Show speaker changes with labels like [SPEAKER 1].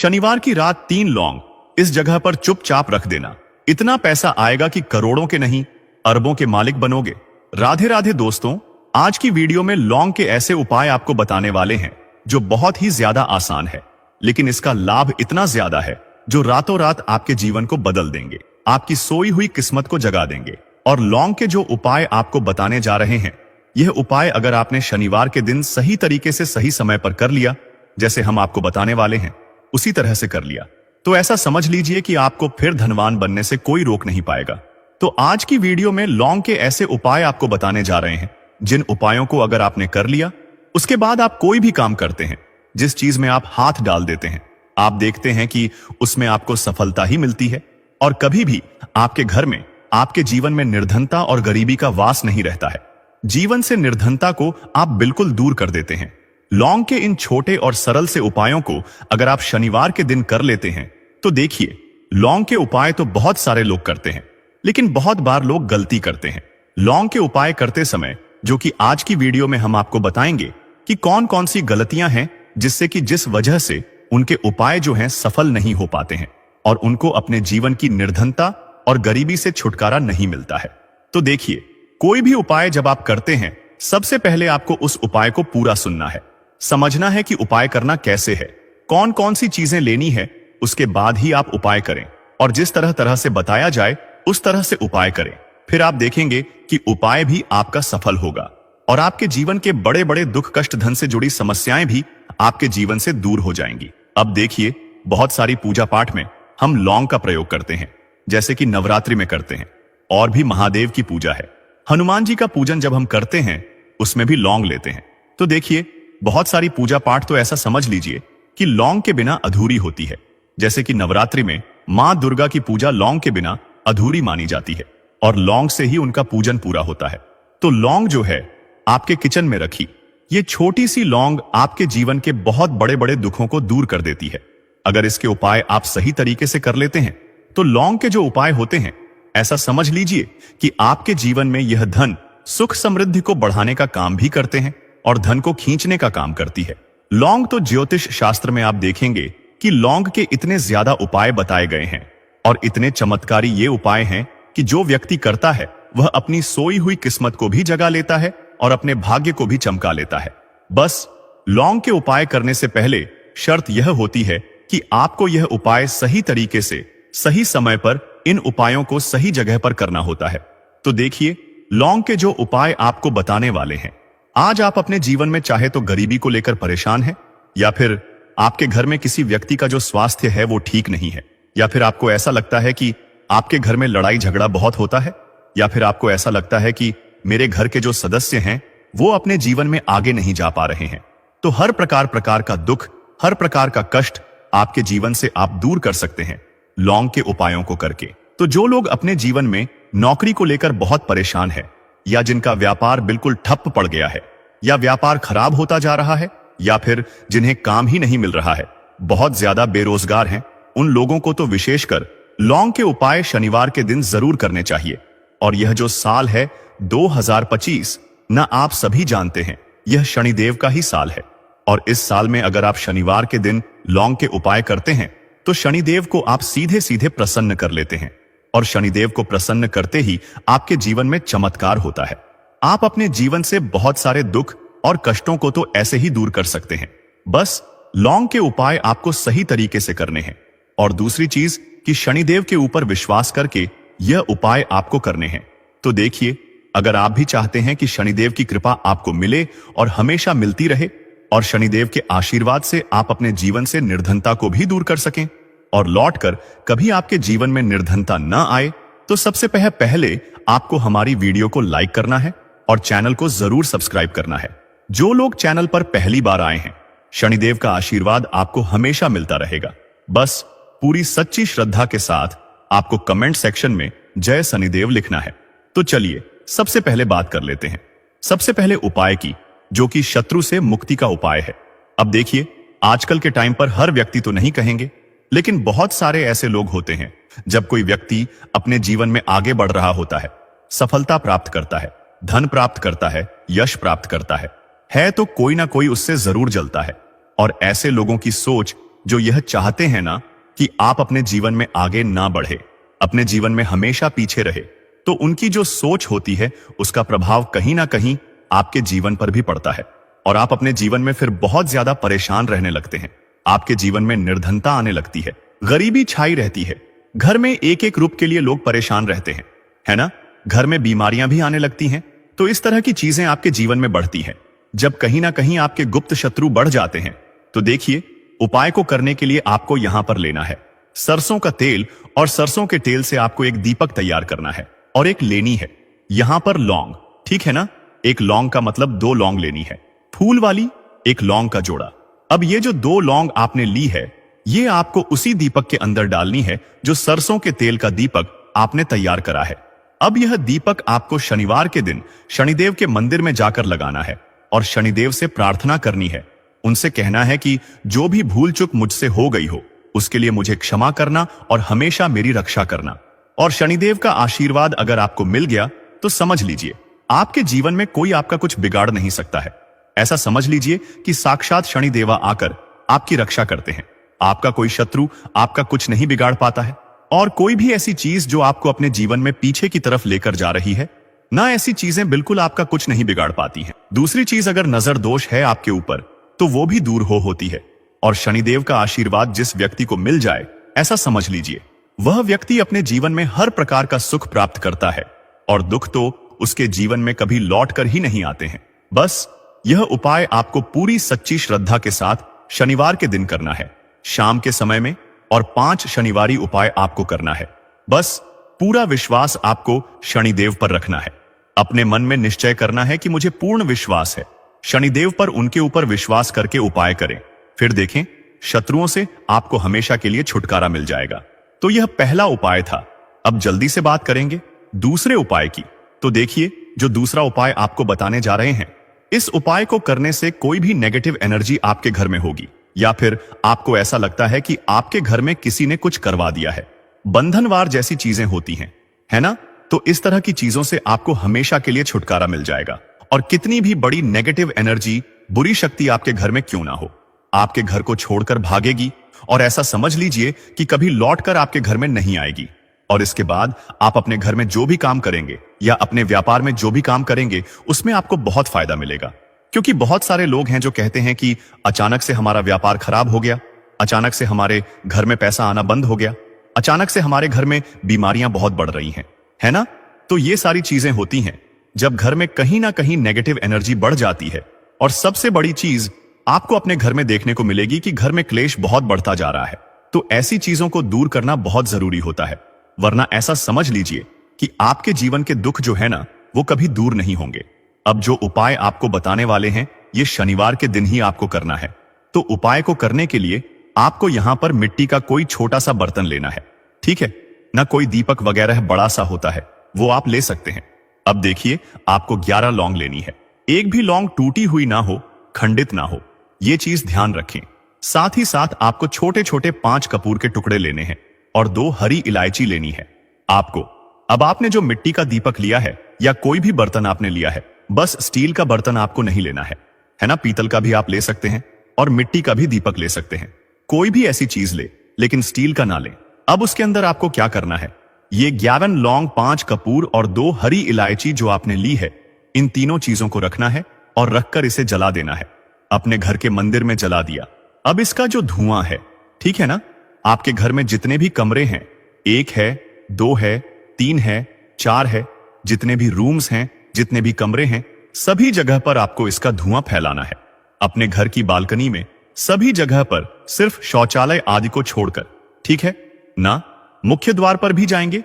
[SPEAKER 1] शनिवार की रात 3 लौंग इस जगह पर चुपचाप रख देना। इतना पैसा आएगा कि करोड़ों के नहीं अरबों के मालिक बनोगे। राधे राधे दोस्तों, आज की वीडियो में लौंग के ऐसे उपाय आपको बताने वाले हैं जो बहुत ही ज्यादा आसान है, लेकिन इसका लाभ इतना ज्यादा है जो रातों रात आपके जीवन को बदल देंगे, आपकी सोई हुई किस्मत को जगा देंगे। और लौंग के जो उपाय आपको बताने जा रहे हैं, यह उपाय अगर आपने शनिवार के दिन सही तरीके से सही समय पर कर लिया, जैसे हम आपको बताने वाले हैं उसी तरह से कर लिया, तो ऐसा समझ लीजिए कि आपको फिर धनवान बनने से कोई रोक नहीं पाएगा। तो आज की वीडियो में लौंग के ऐसे उपाय आपको बताने जा रहे हैं जिन उपायों को अगर आपने कर लिया, उसके बाद आप कोई भी काम करते हैं, जिस चीज में आप हाथ डाल देते हैं, आप देखते हैं कि उसमें आपको सफलता ही मिलती है और कभी भी आपके घर में, आपके जीवन में निर्धनता और गरीबी का वास नहीं रहता है। जीवन से निर्धनता को आप बिल्कुल दूर कर देते हैं। लौंग के इन छोटे और सरल से उपायों को अगर आप शनिवार के दिन कर लेते हैं तो देखिए, लौंग के उपाय तो बहुत सारे लोग करते हैं, लेकिन बहुत बार लोग गलती करते हैं। लौंग के उपाय करते समय, जो कि आज की वीडियो में हम आपको बताएंगे कि कौन कौन सी गलतियां हैं जिससे कि जिस वजह से उनके उपाय जो हैं सफल नहीं हो पाते हैं और उनको अपने जीवन की निर्धनता और गरीबी से छुटकारा नहीं मिलता है। तो देखिए, कोई भी उपाय जब आप करते हैं, सबसे पहले आपको उस उपाय को पूरा सुनना है, समझना है कि उपाय करना कैसे है, कौन कौन सी चीजें लेनी है, उसके बाद ही आप उपाय करें और जिस तरह तरह से बताया जाए उस तरह से उपाय करें। फिर आप देखेंगे कि उपाय भी आपका सफल होगा और आपके जीवन के बड़े बड़े दुख कष्ट धन से जुड़ी समस्याएं भी आपके जीवन से दूर हो जाएंगी। अब देखिए, बहुत सारी पूजा पाठ में हम लौंग का प्रयोग करते हैं, जैसे कि नवरात्रि में करते हैं, और भी महादेव की पूजा है, हनुमान जी का पूजन जब हम करते हैं उसमें भी लौंग लेते हैं। तो देखिए, बहुत सारी पूजा पाठ तो ऐसा समझ लीजिए कि लौंग के बिना अधूरी होती है। जैसे कि नवरात्रि में मां दुर्गा की पूजा लौंग के बिना अधूरी मानी जाती है और लौंग से ही उनका पूजन पूरा होता है। तो लौंग जो है आपके किचन में रखी, ये छोटी सी लौंग आपके जीवन के बहुत बड़े बड़े दुखों को दूर कर देती है। अगर इसके उपाय आप सही तरीके से कर लेते हैं तो लौंग के जो उपाय होते हैं, ऐसा समझ लीजिए कि आपके जीवन में यह धन सुख समृद्धि को बढ़ाने का काम भी करते हैं और धन को खींचने का काम करती है। लौंग तो ज्योतिष शास्त्र में आप देखेंगे कि लौंग के इतने ज्यादा उपाय बताए गए हैं और इतने चमत्कारी ये उपाय हैं कि जो व्यक्ति करता है वह अपनी सोई हुई किस्मत को भी जगा लेता है और अपने भाग्य को भी चमका लेता है। बस लौंग के उपाय करने से पहले शर्त यह होती है कि आपको यह उपाय सही तरीके से सही समय पर इन उपायों को सही जगह पर करना होता है। तो देखिए, लौंग के जो उपाय आपको बताने वाले हैं, आज आप अपने जीवन में चाहे तो गरीबी को लेकर परेशान हैं, या फिर आपके घर में किसी व्यक्ति का जो स्वास्थ्य है वो ठीक नहीं है, या फिर आपको ऐसा लगता है कि आपके घर में लड़ाई झगड़ा बहुत होता है, या फिर आपको ऐसा लगता है कि मेरे घर के जो सदस्य हैं वो अपने जीवन में आगे नहीं जा पा रहे हैं। तो हर प्रकार का दुख, हर प्रकार का कष्ट आपके जीवन से आप दूर कर सकते हैं लौंग के उपायों को करके। तो जो लोग अपने जीवन में नौकरी को लेकर बहुत परेशान है, या जिनका व्यापार बिल्कुल ठप पड़ गया है, या व्यापार खराब होता जा रहा है, या फिर जिन्हें काम ही नहीं मिल रहा है, बहुत ज्यादा बेरोजगार हैं, उन लोगों को तो विशेषकर लौंग के उपाय शनिवार के दिन जरूर करने चाहिए। और यह जो साल है 2025, ना आप सभी जानते हैं यह शनिदेव का ही साल है, और इस साल में अगर आप शनिवार के दिन लौंग के उपाय करते हैं तो शनिदेव को आप सीधे सीधे प्रसन्न कर लेते हैं, और शनिदेव को प्रसन्न करते ही आपके जीवन में चमत्कार होता है। आप अपने जीवन से बहुत सारे दुख और कष्टों को तो ऐसे ही दूर कर सकते हैं। बस लौंग के उपाय आपको सही तरीके से करने हैं, और दूसरी चीज कि शनिदेव के ऊपर विश्वास करके यह उपाय आपको करने हैं। तो देखिए, अगर आप भी चाहते हैं कि शनिदेव की कृपा आपको मिले और हमेशा मिलती रहे, और शनिदेव के आशीर्वाद से आप अपने जीवन से निर्धनता को भी दूर कर सकें और लौटकर कभी आपके जीवन में निर्धनता न आए, तो सबसे पहले आपको हमारी वीडियो को लाइक करना है और चैनल को जरूर सब्सक्राइब करना है। जो लोग चैनल पर पहली बार आए हैं, शनिदेव का आशीर्वाद आपको हमेशा मिलता रहेगा। बस पूरी सच्ची श्रद्धा के साथ आपको कमेंट सेक्शन में जय शनिदेव लिखना है। तो चलिए सबसे पहले बात कर लेते हैं सबसे पहले उपाय की, जो कि शत्रु से मुक्ति का उपाय है। अब देखिए, आजकल के टाइम पर हर व्यक्ति तो नहीं कहेंगे, लेकिन बहुत सारे ऐसे लोग होते हैं, जब कोई व्यक्ति अपने जीवन में आगे बढ़ रहा होता है, सफलता प्राप्त करता है, धन प्राप्त करता है, यश प्राप्त करता है तो कोई ना कोई उससे जरूर जलता है। और ऐसे लोगों की सोच जो यह चाहते हैं ना कि आप अपने जीवन में आगे ना बढ़े, अपने जीवन में हमेशा पीछे रहे, तो उनकी जो सोच होती है उसका प्रभाव कहीं ना कहीं आपके जीवन पर भी पड़ता है और आप अपने जीवन में फिर बहुत ज्यादा परेशान रहने लगते हैं। आपके जीवन में निर्धनता आने लगती है, गरीबी छाई रहती है, घर में एक एक रूप के लिए लोग परेशान रहते हैं, है ना? घर में बीमारियां भी आने लगती हैं। तो इस तरह की चीजें आपके जीवन में बढ़ती हैं। जब कहीं ना कहीं आपके गुप्त शत्रु बढ़ जाते हैं तो देखिए, उपाय को करने के लिए आपको यहां पर लेना है सरसों का तेल, और सरसों के तेल से आपको एक दीपक तैयार करना है और एक लेनी है यहां पर लौंग, ठीक है ना? एक लौंग का मतलब 2 लौंग लेनी है, फूल वाली, एक लौंग का जोड़ा। अब ये जो 2 लौंग आपने ली है, ये आपको उसी दीपक के अंदर डालनी है जो सरसों के तेल का दीपक आपने तैयार करा है। अब यह दीपक आपको शनिवार के दिन शनिदेव के मंदिर में जाकर लगाना है और शनिदेव से प्रार्थना करनी है। उनसे कहना है कि जो भी भूल चूक मुझसे हो गई हो उसके लिए मुझे क्षमा करना और हमेशा मेरी रक्षा करना। और शनिदेव का आशीर्वाद अगर आपको मिल गया तो समझ लीजिए आपके जीवन में कोई आपका कुछ बिगाड़ नहीं सकता है। ऐसा समझ लीजिए कि साक्षात शनिदेवा आकर आपकी रक्षा करते हैं। आपका कोई शत्रु आपका कुछ नहीं बिगाड़ पाता है, और कोई भी ऐसी चीज जो आपको अपने जीवन में पीछे की तरफ लेकर जा रही है ना, ऐसी चीजें बिल्कुल आपका कुछ नहीं बिगाड़ पाती हैं। दूसरी चीज, अगर नजर दोष है आपके ऊपर तो वो भी दूर होती है। और शनिदेव का आशीर्वाद जिस व्यक्ति को मिल जाए, ऐसा समझ लीजिए वह व्यक्ति अपने जीवन में हर प्रकार का सुख प्राप्त करता है और दुख तो उसके जीवन में कभी लौट कर ही नहीं आते हैं। बस यह उपाय आपको पूरी सच्ची श्रद्धा के साथ शनिवार के दिन करना है, शाम के समय में, और 5 शनिवारी उपाय आपको करना है। बस पूरा विश्वास आपको शनिदेव पर रखना है। अपने मन में निश्चय करना है कि मुझे पूर्ण विश्वास है शनिदेव पर, उनके ऊपर विश्वास करके उपाय करें। फिर देखें, शत्रुओं से आपको हमेशा के लिए छुटकारा मिल जाएगा। तो यह पहला उपाय था। अब जल्दी से बात करेंगे दूसरे उपाय की। तो देखिए, जो दूसरा उपाय आपको बताने जा रहे हैं, इस उपाय को करने से कोई भी नेगेटिव एनर्जी आपके घर में होगी, या फिर आपको ऐसा लगता है कि आपके घर में किसी ने कुछ करवा दिया है, बंधनवार जैसी चीजें होती हैं, है ना? तो इस तरह की चीजों से आपको हमेशा के लिए छुटकारा मिल जाएगा। और कितनी भी बड़ी नेगेटिव एनर्जी, बुरी शक्ति आपके घर में क्यों ना हो, आपके घर को छोड़कर भागेगी और ऐसा समझ लीजिए कि कभी लौटकर आपके घर में नहीं आएगी। और इसके बाद आप अपने घर में जो भी काम करेंगे या अपने व्यापार में जो भी काम करेंगे, उसमें आपको बहुत फायदा मिलेगा। क्योंकि बहुत सारे लोग हैं जो कहते हैं कि अचानक से हमारा व्यापार खराब हो गया, अचानक से हमारे घर में पैसा आना बंद हो गया, अचानक से हमारे घर में बीमारियां बहुत बढ़ रही हैं, है ना? तो ये सारी चीजें होती हैं जब घर में कहीं ना कहीं नेगेटिव एनर्जी बढ़ जाती है। और सबसे बड़ी चीज आपको अपने घर में देखने को मिलेगी कि घर में क्लेश बहुत बढ़ता जा रहा है। तो ऐसी चीजों को दूर करना बहुत जरूरी होता है, वरना ऐसा समझ लीजिए कि आपके जीवन के दुख जो है ना, वो कभी दूर नहीं होंगे। अब जो उपाय आपको बताने वाले हैं, ये शनिवार के दिन ही आपको करना है। तो उपाय को करने के लिए आपको यहां पर मिट्टी का कोई छोटा सा बर्तन लेना है, ठीक है ना? कोई दीपक वगैरह बड़ा सा होता है, वो आप ले सकते हैं। अब देखिए, आपको 11 लौंग लेनी है। एक भी लौंग टूटी हुई ना हो, खंडित ना हो, ये चीज ध्यान रखें। साथ ही साथ आपको छोटे छोटे 5 कपूर के टुकड़े लेने हैं और 2 हरी इलायची लेनी है आपको। अब आपने जो मिट्टी का दीपक लिया है या कोई भी बर्तन आपने लिया है, बस स्टील का बर्तन आपको नहीं लेना है ना? पीतल का भी आप ले सकते हैं और मिट्टी का भी दीपक ले सकते हैं। कोई भी ऐसी चीज ले, लेकिन स्टील का ना लें। अब उसके अंदर आपको क्या करना है, ये 11 लौंग, 5 कपूर और 2 हरी इलायची जो आपने ली है, इन तीनों चीजों को रखना है और रखकर इसे जला देना है। अपने घर के मंदिर में जला दिया। अब इसका जो धुआं है, ठीक है ना, आपके घर में जितने भी कमरे हैं, 1 है, 2 है, 3 है, 4 है, जितने भी रूम्स हैं, जितने भी कमरे हैं, सभी जगह पर आपको इसका धुआं फैलाना है। अपने घर की बालकनी में सभी जगह पर, सिर्फ शौचालय आदि को छोड़कर, ठीक है ना? मुख्य द्वार पर भी जाएंगे